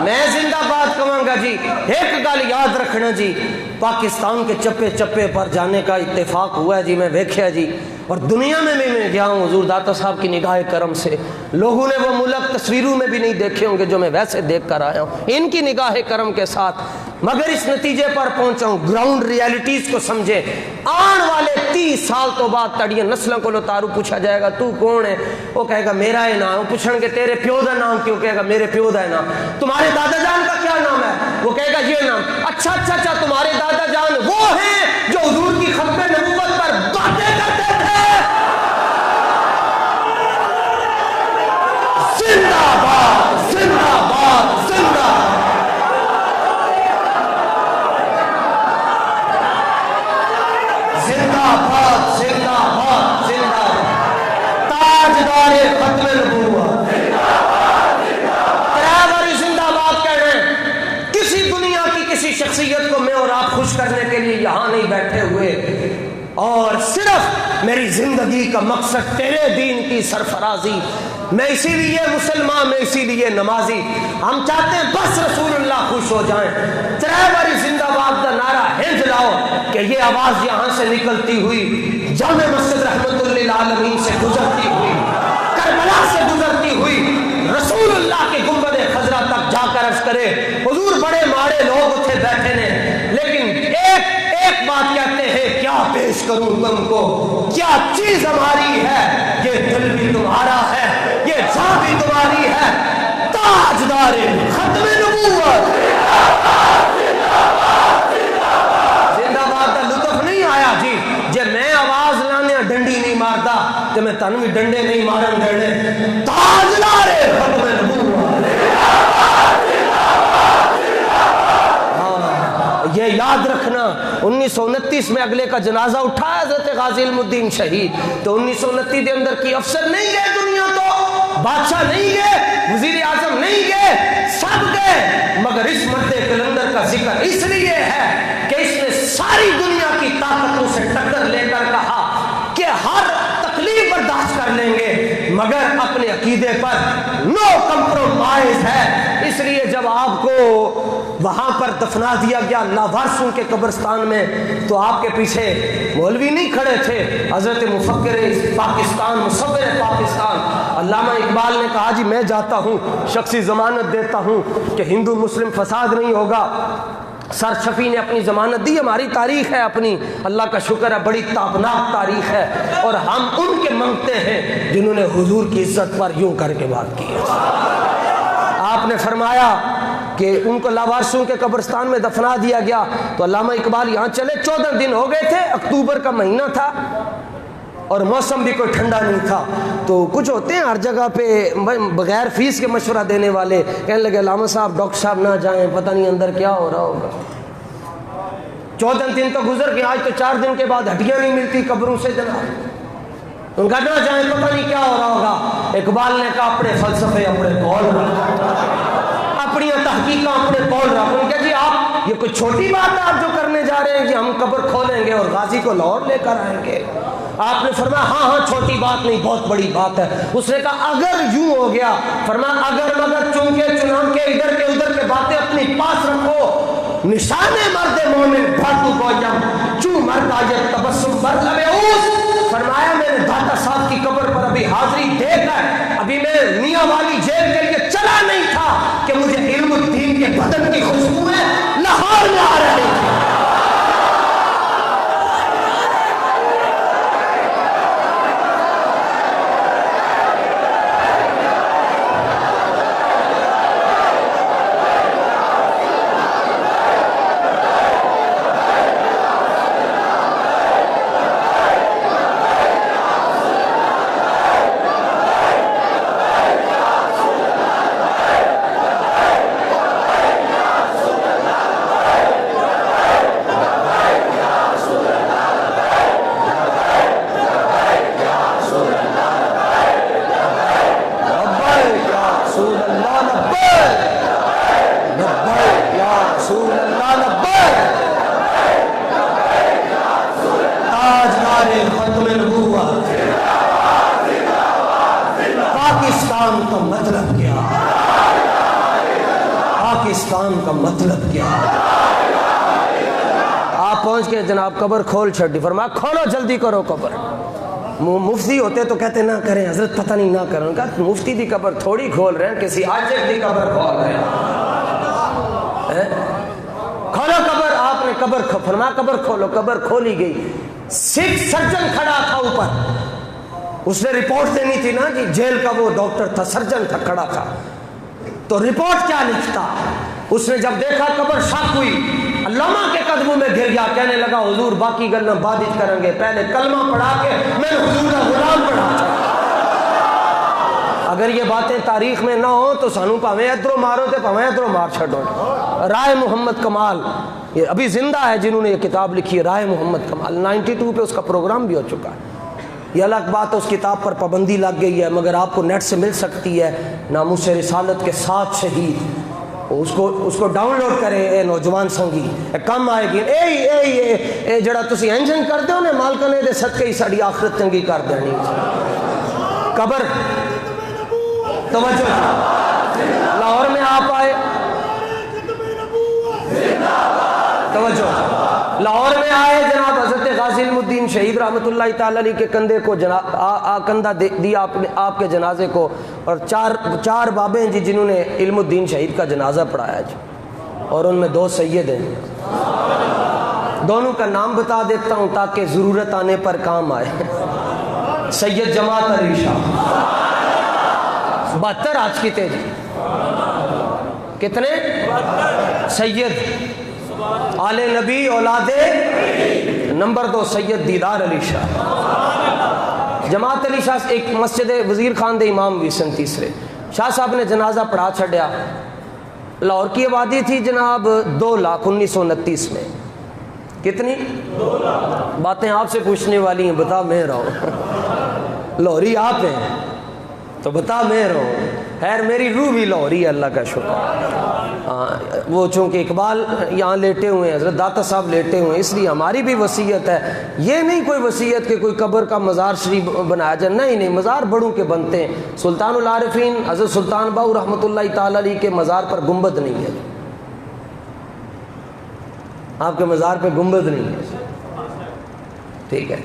میں زندہ باد کہوں گا جی، ایک گل یاد رکھنا جی، پاکستان کے چپے چپے پر جانے کا اتفاق ہوا ہے جی، میں دیکھا جی، اور دنیا میں بھی میں گیا ہوں حضور داتا صاحب کی نگاہ کرم سے، لوگوں نے وہ ملک تصویروں میں بھی نہیں دیکھے ہوں گے جو میں ویسے دیکھ کر آیا ہوں ان کی نگاہ کرم کے ساتھ، مگر اس نتیجے پر پہنچا ہوں گراؤنڈ ریالٹیز کو سمجھے، آن والے 30 سال تو بعد تڑیاں نسلوں کو لوتارو پوچھا جائے گا تو کون ہے، وہ کہے گا میرا ہے نام، وہ پوچھیں گے تیرے پیو دا نام کیوں، کہے گا میرے پیو دا ہے نام، تمہارے دادا جان کا کیا نام ہے، وہ کہے گا یہ نام، اچھا تمہارے دادا جان وہ ہیں جو حضور کی ختم نبوت پر باتیں کرتے تھے، زندہ باد زندہ باد زندہ زندہ باد زندہ باد زندہ باد تاجدار ختم نبوت، ترابری زندہ باد کہہ رہے ہیں۔ کسی دنیا کی کسی شخصیت کو میں اور آپ خوش کرنے کے لیے یہاں نہیں بیٹھے ہوئے، اور صرف میری زندگی کا مقصد تیرے دین کی سرفرازی، میں اسی لیے مسلمان، میں اسی لیے نمازی، ہم چاہتے ہیں بس رسول اللہ خوش ہو جائیں، ترابری زندہ باد کا نعرہ ہنج لاؤ کہ یہ آواز یہاں سے نکلتی ہوئی جامع مسجد رحمت للعالمین سے گزرتی ہوئی، کربلا سے گزرتی ہوئی، رسول اللہ کے گنبد خضرا تک جا کر عرض کرے حضور بڑے ماڑے لوگ اتنے بیٹھے نے، لیکن ایک بات کہتے ہیں کیا پیش کروں تم کو، کیا چیز ہماری ہے، یہ دل بھی تمہارا ہے، یہ جان بھی تمہاری ہے، تاجدار ختم نبوت، زندہ باد کا لطف نہیں آیا جی، جب میں آواز لانے ڈنڈی نہیں مارتا تو میں تنوی بھی ڈنڈے نہیں مارن دینے، تاجدار ختم نبوت، یہ یاد رکھنا 1929 میں اگلے کا جنازہ اٹھایا حضرت غازی علم الدین شہید، تو 1929 کے اندر کی افسر نہیں گئے دنیا تو، بادشاہ نہیں گئے، وزیر اعظم نہیں گئے، سب گئے، مگر اس مرد کلندر کا ذکر اس لیے ہے کہ اس نے ساری دنیا کی طاقتوں سے ٹکر لے کر کہا کہ ہر تکلیف برداشت کر لیں گے مگر اپنے عقیدے پر نو کمپرومائز ہے، اس لیے جب آپ کو وہاں پر دفنا دیا گیا لاوارثوں کے قبرستان میں تو آپ کے پیچھے مولوی نہیں کھڑے تھے، حضرت مفکر پاکستان، مصور پاکستان علامہ اقبال نے کہا جی میں جاتا ہوں، شخصی ضمانت دیتا ہوں کہ ہندو مسلم فساد نہیں ہوگا، سر شفیع نے اپنی ضمانت دی، ہماری تاریخ ہے اپنی، اللہ کا شکر ہے بڑی تابناک تاریخ ہے، اور ہم ان کے منگتے ہیں جنہوں نے حضور کی عزت پر یوں کر کے بات کی ہے۔ آپ نے فرمایا کہ ان کو لاوارثوں کے قبرستان میں دفنا دیا گیا، تو علامہ اقبال یہاں چلے، 14 دن ہو گئے تھے، اکتوبر کا مہینہ تھا اور موسم بھی کوئی ٹھنڈا نہیں تھا، تو کچھ ہوتے ہیں ہر جگہ پہ بغیر فیس کے مشورہ دینے والے، کہنے لگے علامہ صاحب ڈاکٹر صاحب نہ جائیں، پتہ نہیں اندر کیا ہو رہا ہوگا۔ 14 دن تو گزر گئے، آج تو 4 دن کے بعد ہڈیاں نہیں ملتی قبروں سے جناب، ان کا نہ جائیں پتہ نہیں کیا ہو رہا ہوگا۔ اقبال نے کہا اپنے فلسفے اپنے قول اپنی تحقیقاں اپنے قول رکھو، ان کہ جی آپ یہ کوئی چھوٹی بات ہے آپ جو کرنے جا رہے ہیں کہ ہم قبر کھولیں گے اور غازی کو لاہور لے کر آئیں گے؟ آپ نے فرمایا ہاں چھوٹی بات نہیں بہت بڑی بات ہے۔ اس نے کہا اگر یوں ہو گیا، فرمایا اگر مگر چونکہ چنانکہ ادھر کے ادھر کے باتیں اپنی پاس رکھو، نشان مرد مومن بھاتو گویم چوں مرد آیت تبسم بر لبے اوز۔ فرمایا میں نے داتا صاحب کی قبر پر ابھی حاضری دے کر ابھی میں میاں والی جیل کے لیے چلا نہیں تھا کہ مجھے علم الدین کے بدن کی خوشبوئیں لاہور میں آ رہی تھی۔ پاکستان کا مطلب کیا ہے؟ آپ پہنچ کے جناب قبر کھول چھڑی، فرمایا کھولو جلدی کرو قبر۔ مفتی ہوتے تو کہتے نہ کریں حضرت، پتہ نہیں نہ کریں۔ کہا مفتی دی قبر تھوڑی کھول رہے ہیں، کسی عاجز دی قبر کھول رہے ہیں۔ کھولو قبر، آپ نے قبر فرمایا قبر کھولو، قبر کھولی گئی۔ صرف سرجن کھڑا تھا اوپر، اس نے رپورٹ دینی تھی نا جی، جیل کا وہ ڈاکٹر تھا، سرجن تھا کھڑا تھا، تو رپورٹ کیا لکھتا؟ اس نے جب دیکھا قبر شک ہوئی، علامہ کے قدموں میں گر گیا، کہنے لگا حضور باقی گلنا بعد وچ کریں گے، پہلے کلمہ پڑھا کے میں حضور کا غلام بنا چاہتا۔ اگر یہ باتیں تاریخ میں نہ ہوں تو سانو پاویں ادھروں مارو تے پاویں ادھروں مار چھڈو۔ رائے محمد کمال یہ ابھی زندہ ہے جنہوں نے یہ کتاب لکھی ہے، رائے محمد کمال، 92 پہ اس کا پروگرام بھی ہو چکا ہے۔ یہ الگ بات ہے اس کتاب پر پابندی لگ گئی ہے، مگر آپ کو نیٹ سے مل سکتی ہے، ناموس رسالت کے 7 شہید، اس کو ڈاؤن لوڈ کریں اے نوجوان سنگی، کم آئے گی۔ اے جڑا تسی انجن کر دو نے مالکا نے دے صدقے ہی ساڑی آخرت چنگی کر دینی۔ قبر توجہ، لاہور میں آپ آئے، توجہ، لاہور میں آئے جناب حضرت غازی علم الدین شہید رحمۃ اللہ تعالی علیہ کے کندھے کو کندھا دیا آپ کے جنازے کو، اور چار بابے ہیں جی جنہوں نے علم الدین شہید کا جنازہ پڑھایا جی، اور ان میں 2 سید ہیں، دونوں کا نام بتا دیتا ہوں تاکہ ضرورت آنے پر کام آئے۔ سید جماعت علی شاہ 72 آج کی تیجی، کتنے؟ سید آل نبی اولاد نمبر 2 سید دیدار علی شاہ، جماعت علی شاہ ایک مسجد وزیر خان دے امام بھی سن تیسرے۔ شاہ صاحب نے جنازہ پڑھا چھڑیا، لاہور کی آبادی تھی جناب 2 لاکھ 1929 میں، کتنی؟ 2 لاکھ۔ باتیں آپ سے پوچھنے والی ہیں، بتا میں رہا ہوں، لاہوری آپ ہیں تو بتا میں رہا ہوں، خیر میری روح بھی لاہوری ہے، اللہ کا شکر۔ وہ چونکہ اقبال یہاں لیٹے ہوئے ہیں، حضرت داتا صاحب لیٹے ہوئے ہیں، اس لیے ہماری بھی وصیت ہے، یہ نہیں کوئی وصیت کہ کوئی قبر کا مزار شریف بنایا جائے، نہیں، مزار بڑوں کے بنتے ہیں۔ سلطان العارفین حضرت سلطان باؤ رحمۃ اللہ تعالی علیہ کے مزار پر گنبد نہیں ہے، آپ کے مزار پہ گنبد نہیں ہے، ٹھیک ہے،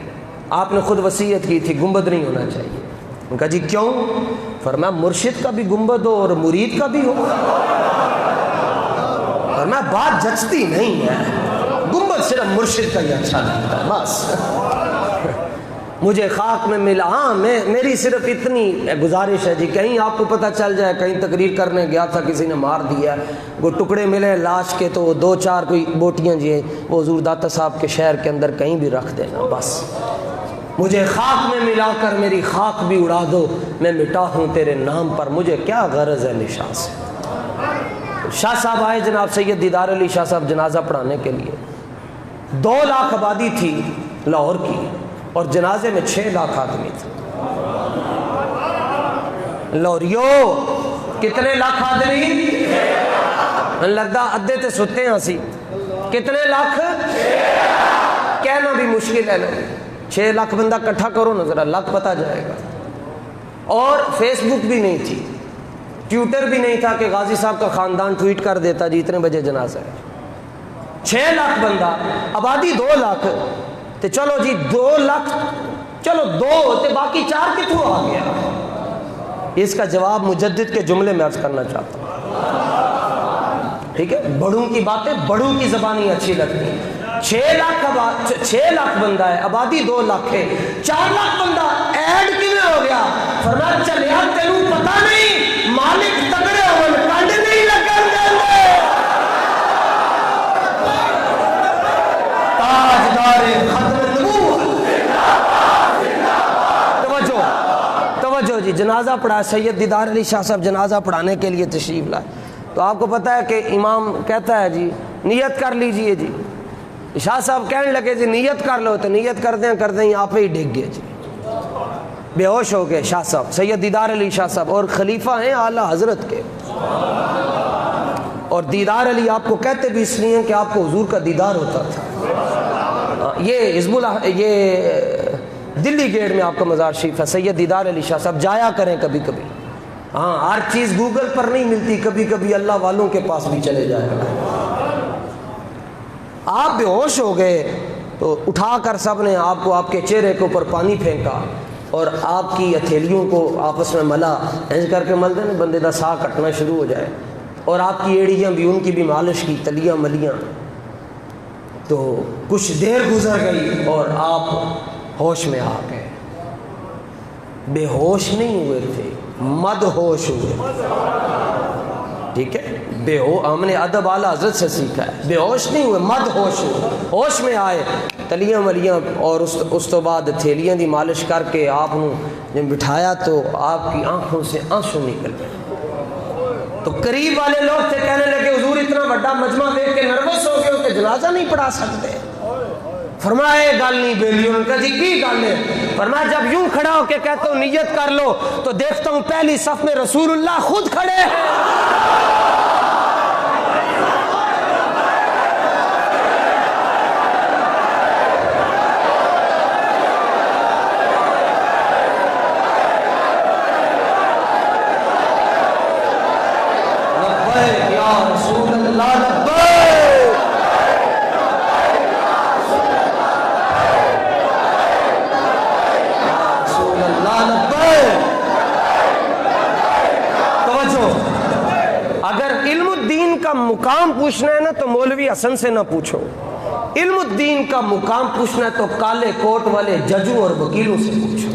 آپ نے خود وصیت کی تھی گنبد نہیں ہونا چاہیے۔ ان کا جی کیوں؟ فرمایا مرشد کا بھی گنبد ہو اور مرید کا بھی ہو، فرمایا بات جچتی نہیں ہے، گنبد صرف مرشد کا ہی اچھا لگتا ہے بس۔ مجھے خاک میں ملا، ہاں میری صرف اتنی گزارش ہے جی، کہیں آپ کو پتہ چل جائے، کہیں تقریر کرنے گیا تھا کسی نے مار دیا، وہ ٹکڑے ملے لاش کے تو 2-4 کوئی بوٹیاں جی وہ حضور داتا صاحب کے شہر کے اندر کہیں بھی رکھ دینا بس۔ مجھے خاک میں ملا کر میری خاک بھی اڑا دو، میں مٹا ہوں تیرے نام پر، مجھے کیا غرض ہے نشان سے۔ شاہ صاحب آئے جناب سید دیدار علی شاہ صاحب جنازہ پڑھانے کے لیے، 2 لاکھ آبادی تھی لاہور کی، اور جنازے میں 6 لاکھ آدمی تھے۔ لاہوریو کتنے لاکھ آدمی؟ لگتا ادھے تے ستے ہیں سی، کتنے لاکھ؟ کہنا بھی مشکل ہے نا، 6 لاکھ بندہ کٹھا کرو نا ذرا، لاکھ پتہ جائے گا۔ اور فیس بک بھی نہیں تھی، ٹویٹر بھی نہیں تھا کہ غازی صاحب کا خاندان ٹویٹ کر دیتا جی اتنے بجے جنازہ ہے۔ 6 لاکھ بندہ، آبادی 2 لاکھ، تو چلو جی 2 لاکھ، چلو 2 تے باقی 4 کتوں آ گیا؟ اس کا جواب مجدد کے جملے میں عرض کرنا چاہتا ہوں، ٹھیک ہے، بڑوں کی باتیں بڑوں کی زبانی اچھی لگتی ہیں۔ 6 لاکھ بندہ ہے، آبادی 2 لاکھ ہے، 4 لاکھ بندہ ایڈ کیوں ہو گیا؟ فرمایا چلیا تینوں پتہ نہیں، مالک تگڑے ہون کنڈ نہیں لگن دے، تاجدار ختم نبوت۔ توجہ جی، جنازہ پڑھا سید دیدار علی شاہ صاحب جنازہ پڑھانے کے لیے تشریف لائے، تو آپ کو پتہ ہے کہ امام کہتا ہے جی نیت کر لیجئے جی، شاہ صاحب کہنے لگے جی نیت کر لو، تو نیت کر دیں آپ ہی ڈگ گئے جی، بے ہوش ہو گئے شاہ صاحب سید دیدار علی شاہ صاحب، اور خلیفہ ہیں اعلیٰ حضرت کے، اور دیدار علی آپ کو کہتے بھی اس لیے کہ آپ کو حضور کا دیدار ہوتا تھا۔ یہ حزب اللہ، یہ دلی گیٹ میں آپ کا مزار شریف ہے، سید دیدار علی شاہ صاحب، جایا کریں کبھی کبھی، ہاں ہر چیز گوگل پر نہیں ملتی، کبھی کبھی اللہ والوں کے پاس بھی چلے جائے گا۔ آپ بے ہوش ہو گئے تو اٹھا کر سب نے آپ کو آپ کے چہرے کے اوپر پانی پھینکا اور آپ کی ہتھیلیوں کو آپس میں ملا، اینج کر کے مل دیں نا بندے دا سا کٹنا شروع ہو جائے، اور آپ کی ایڑیاں بھی ان کی بھی مالش کی، تلیاں ملیاں۔ تو کچھ دیر گزر گئی اور آپ ہوش میں آ گئے۔ بے ہوش نہیں ہوئے تھے، مد ہوش ہوئے، ٹھیک ہے؟ ہم نے ادب اعلیٰ حضرت سے سیکھا ہے، بے ہوش نہیں ہوئے، مد ہوش ہوئے، ہوش میں آئے، تلیاں ملیاں، اور اس تو بعد تھیلیاں دی مالش کر کے آپ نے جب بٹھایا تو آپ کی آنکھوں سے آنسو نکل گئے۔ تو قریب والے لوگ تھے، کہنے لگے حضور اتنا بڑا مجمع دیکھ کے نروس ہو گئے ہو کہ جنازہ نہیں پڑھا سکتے؟ فرمایا گل نہیں بیلی، ان کا جی کی گل ہے؟ فرمایا جب یوں کھڑا ہو کے کہتا ہوں نیت کر لو تو دیکھتا ہوں پہلی صف میں رسول اللہ خود کھڑے ہیں۔ مقام پوچھنا ہے نا تو مولوی حسن سے نہ پوچھو، علم الدین کا مقام پوچھنا ہے تو کالے کوٹ والے ججوں اور وکیلوں سے پوچھو۔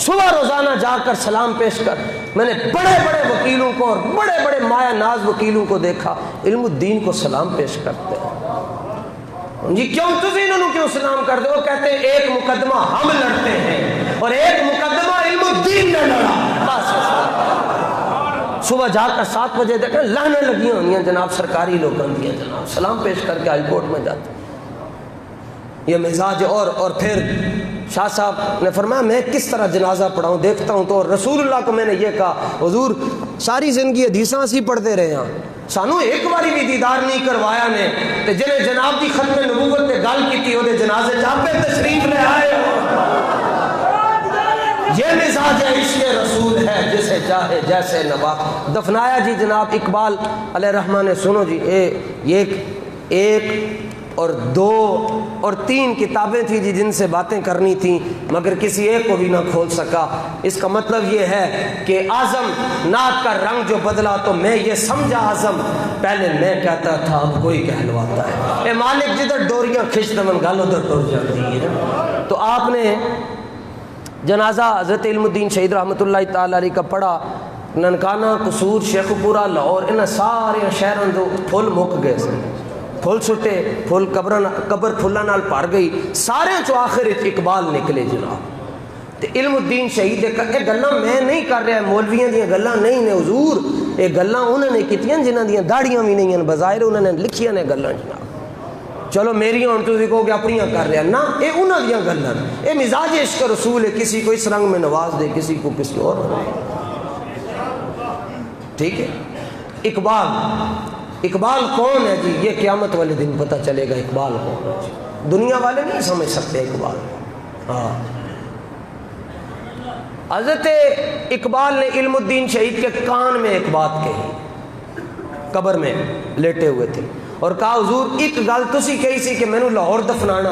صبح روزانہ جا کر سلام پیش کر، میں نے بڑے بڑے وکیلوں کو اور بڑے بڑے مایا ناز وکیلوں کو دیکھا علم الدین کو سلام پیش کرتے ہیں۔ جی کیوں تسی انہوں کیوں سلام کر دو؟ وہ کہتے ہیں ایک مقدمہ ہم لڑتے ہیں اور ایک مقدمہ علم الدین نے لڑا۔ بس صبح جا کر 7 بجے دیکھیں لہنے لگی ہونی ہیں جناب سرکاری لوگوں کی، جناب سلام پیش کر کے ہائی کورٹ میں جاتے ہیں۔ یہ مزاج اور پھر شاہ صاحب نے فرمایا میں کس طرح جنازہ پڑھاؤں، دیکھتا ہوں تو رسول اللہ کو میں نے یہ کہا حضور ساری زندگی حدیثاں اسی پڑھتے رہے ہیں، سانو ایک باری بھی دیدار نہیں کروایا نے، تے جنہیں جناب دی ختم نبوت تے گل کیتی وہ جنازے چاپے تشریف لے آئے۔ یہ مزاج عشق رسول ہے، جسے چاہے جیسے نوا دفنایا۔ جی جناب اقبال علیہ الرحمٰن نے سنو جی، ایک اور 2 اور 3 کتابیں تھیں جی جن سے باتیں کرنی تھیں مگر کسی ایک کو بھی نہ کھول سکا۔ اس کا مطلب یہ ہے کہ اعظم نعت کا رنگ جو بدلا تو میں یہ سمجھا اعظم پہلے میں کہتا تھا اب کوئی کہلواتا ہے۔ اے مالک جدھر ڈوریاں کھچ دمن گل ادھر ٹر جاتی ہے۔ تو آپ نے جنازہ حضرت علم الدین شہید رحمۃ اللہ تعالی علیہ کا پڑھا، ننکانہ، قصور، شیخ پورہ، لاہور، ان سارے شہروں دو پھل مک گئے سن، پھل سٹے، پھل قبر پھلاں نال بھر گئی، سارے چو آخر اقبال نکلے جناب۔ تے علم الدین شہید یہ گلاں میں نہیں کر رہا، مولویاں دیاں گلاں نہیں نے حضور، یہ گلاں انہوں نے کیتیاں جنہاں دیاں داڑیاں بھی نہیں ہیں، بظاہر انہوں نے لکھیاں نے گلاں جناب۔ چلو میری ہوں تسی کہو کہ اپنیاں کر رہا نا، اے انہاں دیاں گلاں، اے مزاج عشق رسول ہے، کسی کو اس رنگ میں نواز دے کسی کو کسی اور، ٹھیک ہے۔ اقبال کون ہے جی؟ یہ قیامت والے دن پتہ چلے گا اقبال کون ہے جی، دنیا والے نہیں سمجھ سکتے اقبال۔ ہاں حضرت اقبال نے علم الدین شہید کے کان میں ایک بات کہی، قبر میں لیٹے ہوئے تھے، اور کہا حضور ایک گل تسی کہی سی کہ مینوں لاہور دفنانا،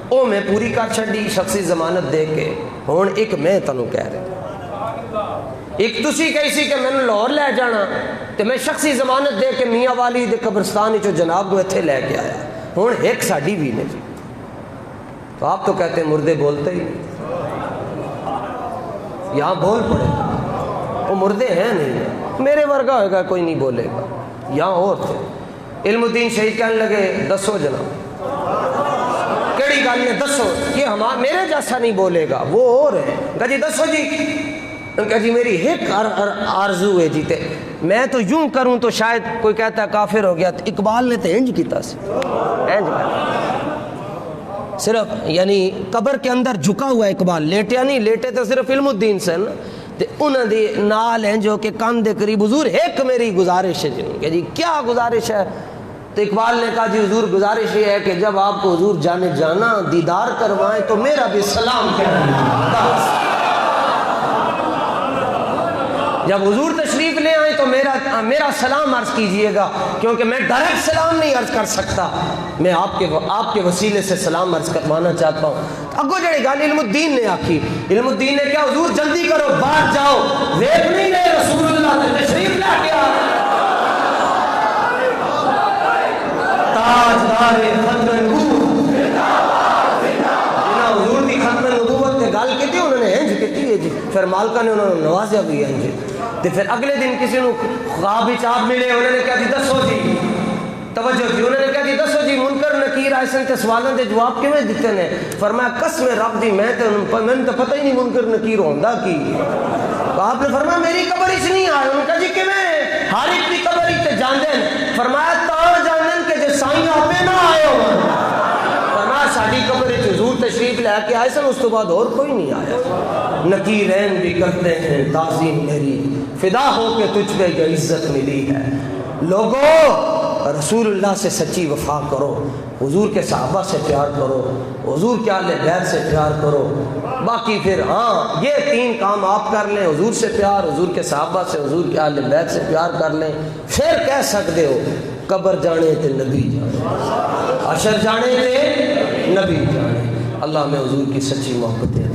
او میں پوری کر چھڈی شخصی ضمانت دے کے، ہن ایک میں تانوں کہہ رہا، ایک تسی کہی سی کہ مینوں لاہور لے جانا تے میں شخصی ضمانت دے کے میاں والی دے قبرستان وچوں جناب کو ایتھے لے کے آیا، ہن ایک ساڈی بھی نے جی۔ تو آپ تو کہتے ہیں مردے بولتے ہی نہیں، یہاں بول پڑے، وہ مردے ہیں نہیں، میرے ورگا ہوئے گا کوئی نہیں بولے گا، یہاں اور تھے۔ علم الدین شہید کہنے لگے دسو جناب کیڑی گل ہے دسو، یہ میرے جیسا نہیں بولے گا، وہ اور ہے۔ کہا جی دسو جی، کہا جی میری ایک آرزو ہے جی، تے میں تو یوں کروں تو شاید کوئی کہتا ہے کافر ہو گیا، اقبال نے تو انج کیتا سی، انج صرف یعنی قبر کے اندر جھکا ہوا اقبال، لیٹیا نہیں، لیٹے تو صرف علم الدین سے نا، تے انہاں دی نال ہیں جو کہ کان دے قریب حضور ایک میری گزارش ہے جی، کہ جی کیا گزارش ہے؟ تو اقبال نے کہا جی حضور گزارش یہ ہے کہ جب آپ کو حضور جانا دیدار کروائیں تو میرا بھی سلام کہہ دیجیے، جب حضور تشریف لے آئیں تو میرا سلام عرض کیجئے گا، کیونکہ میں ڈائریکٹ سلام نہیں عرض کر سکتا، میں آپ کے وسیلے سے سلام عرض کروانا چاہتا ہوں۔ اگو جڑی گل علم الدین نے آکھی، علم الدین نے کیا حضور جلدی کرو باہر جاؤ، ویٹ نہیں رہے رسول اللہ نے تشریف لا کے آ تاجدار ختم نبوت، حضور دی ختم نبوت نے گل کی تھی، انہوں نے ہنج کی ہے جی، پھر مالکہ نے انہوں نے نوازیا بھی ہے جی۔ تو پھر اگلے دن کسی نے خواب وچ آپ ملے، انہوں نے کہا جی دسو جی، توجہ جی، انہوں نے کہا جی دسو جی منکر نکیر آئے سن تے سوالوں دے جواب کیویں دیتے نے؟ فرمایا قسم رب دی میں تو پتہ ہی نہیں منکر نکیر ہوندا کی۔ آپ نے فرمایا میری قبر اس نہیں آئے، انہوں نے کہا جی کیویں؟ ہر ایک دی قبر ہی تے جاندے ہیں۔ فرمایا تا جاندن کہ جے سائیں آپے نہ آئے ہو، فرمایا ساڈی قبر وچ حضور تشریف لے کے آئے سن، اس تو بعد اور کوئی نہیں آیا۔ نکیرین بھی کرتے ہیں تعظیم میری، فدا ہو کے تجھ پہ یہ عزت ملی ہے۔ لوگوں رسول اللہ سے سچی وفا کرو، حضور کے صحابہ سے پیار کرو، حضور کے اہل بیت سے پیار کرو، باقی پھر ہاں یہ 3 کام آپ کر لیں، حضور سے پیار، حضور کے صحابہ سے، حضور کے اہل بیت سے پیار کر لیں، پھر کہہ سکتے ہو قبر جانے تے نبی جانے، حشر جانے تے نبی جانے۔ اللہ میں حضور کی سچی محبت ہے۔